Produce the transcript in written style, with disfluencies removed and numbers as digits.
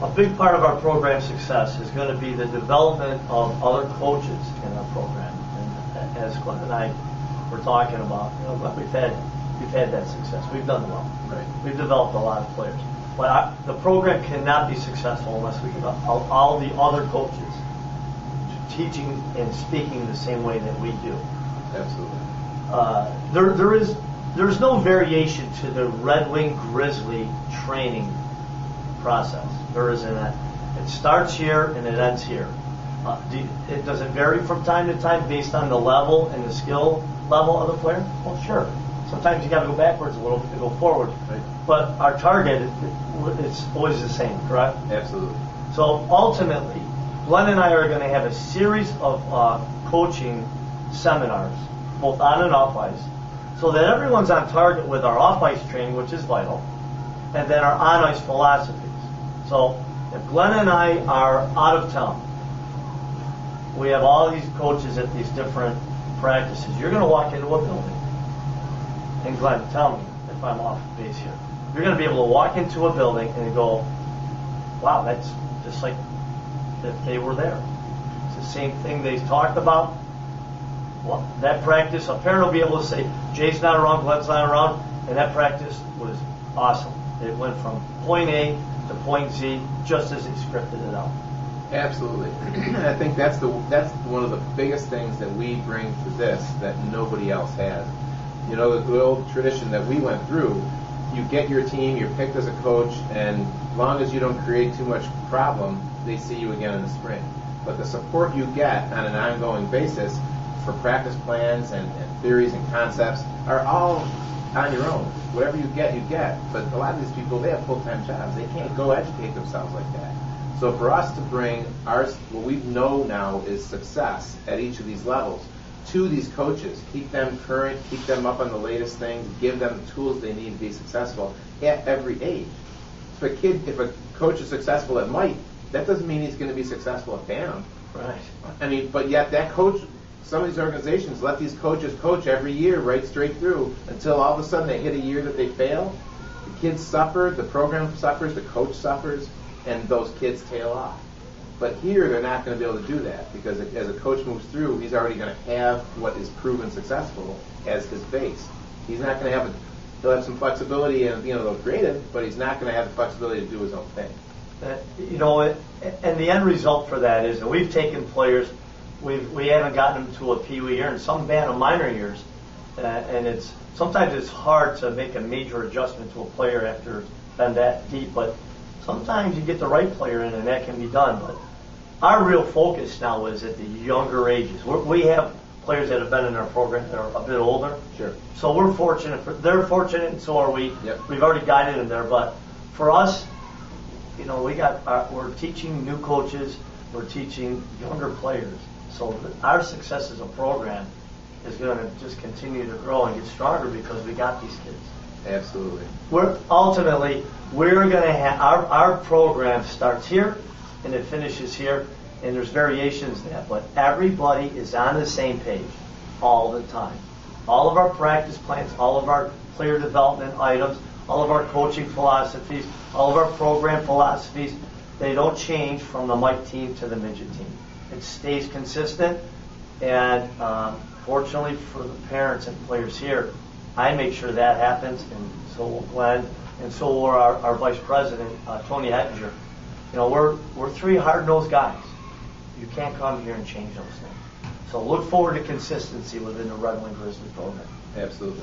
a big part of our program success is going to be the development of other coaches in our program. And as Glenn and I were talking about, we've had that success. We've done well. Right. We've developed a lot of players. But the program cannot be successful unless we get all the other coaches teaching and speaking the same way that we do. Absolutely. There's no variation to the Red Wing Grizzly training process. There isn't that. It starts here and it ends here. Does it vary from time to time based on the level and the skill level of the player? Well, sure. Sometimes you got to go backwards a little bit to go forward. Right. But our target, it's always the same, correct? Absolutely. So ultimately, Glenn and I are going to have a series of coaching seminars, both on and off ice, so that everyone's on target with our off ice training, which is vital, and then our on ice philosophies. So if Glenn and I are out of town, we have all these coaches at these different practices. You're going to walk into a building, and Glenn, tell me if I'm off base here. You're going to be able to walk into a building and go, wow, that's just like if they were there. It's the same thing they talked about. Well, that practice, a parent will be able to say, Jay's not around, Glenn's not around, and that practice was awesome. It went from point A to point Z just as they scripted it out. Absolutely. I think that's one of the biggest things that we bring to this that nobody else has. You know, the old tradition that we went through, you get your team, you're picked as a coach, and as long as you don't create too much problem, they see you again in the spring. But the support you get on an ongoing basis for practice plans and theories and concepts are all on your own. Whatever you get, you get. But a lot of these people, they have full-time jobs. They can't go educate themselves like that. So for us to bring what we know now is success at each of these levels to these coaches, keep them current, keep them up on the latest things, give them the tools they need to be successful at every age. If a coach is successful at Mike, that doesn't mean he's going to be successful at Bantam. Right. I mean, but yet that coach, some of these organizations let these coaches coach every year right straight through until all of a sudden they hit a year that they fail. The kids suffer, the program suffers, the coach suffers, and those kids tail off. But here they're not going to be able to do that because as a coach moves through, he's already going to have what is proven successful as his base. He's not going to have he'll have some flexibility and a little creative, but he's not going to have the flexibility to do his own thing. And the end result for that is that we've taken players, we haven't gotten them to a Pee Wee year, and some Bantam minor years, and sometimes it's hard to make a major adjustment to a player after it's been that deep, but sometimes you get the right player in and that can be done. But our real focus now is at the younger ages. We have players that have been in our program that are a bit older. Sure. So we're fortunate. They're fortunate, and so are we. Yep. We've already guided them there. But for us, we're teaching new coaches. We're teaching younger players. So our success as a program is going to just continue to grow and get stronger because we got these kids. Absolutely. We're going to have our program starts here and it finishes here, and there's variations in that, but everybody is on the same page all the time. All of our practice plans, all of our player development items, all of our coaching philosophies, all of our program philosophies, they don't change from the Mike team to the midget team. It stays consistent, and fortunately for the parents and players here, I make sure that happens, and so will Glenn, and so will our vice president, Tony Hettinger. We're three hard-nosed guys. You can't come here and change those things. So look forward to consistency within the Red Wing Grizzly program. Absolutely.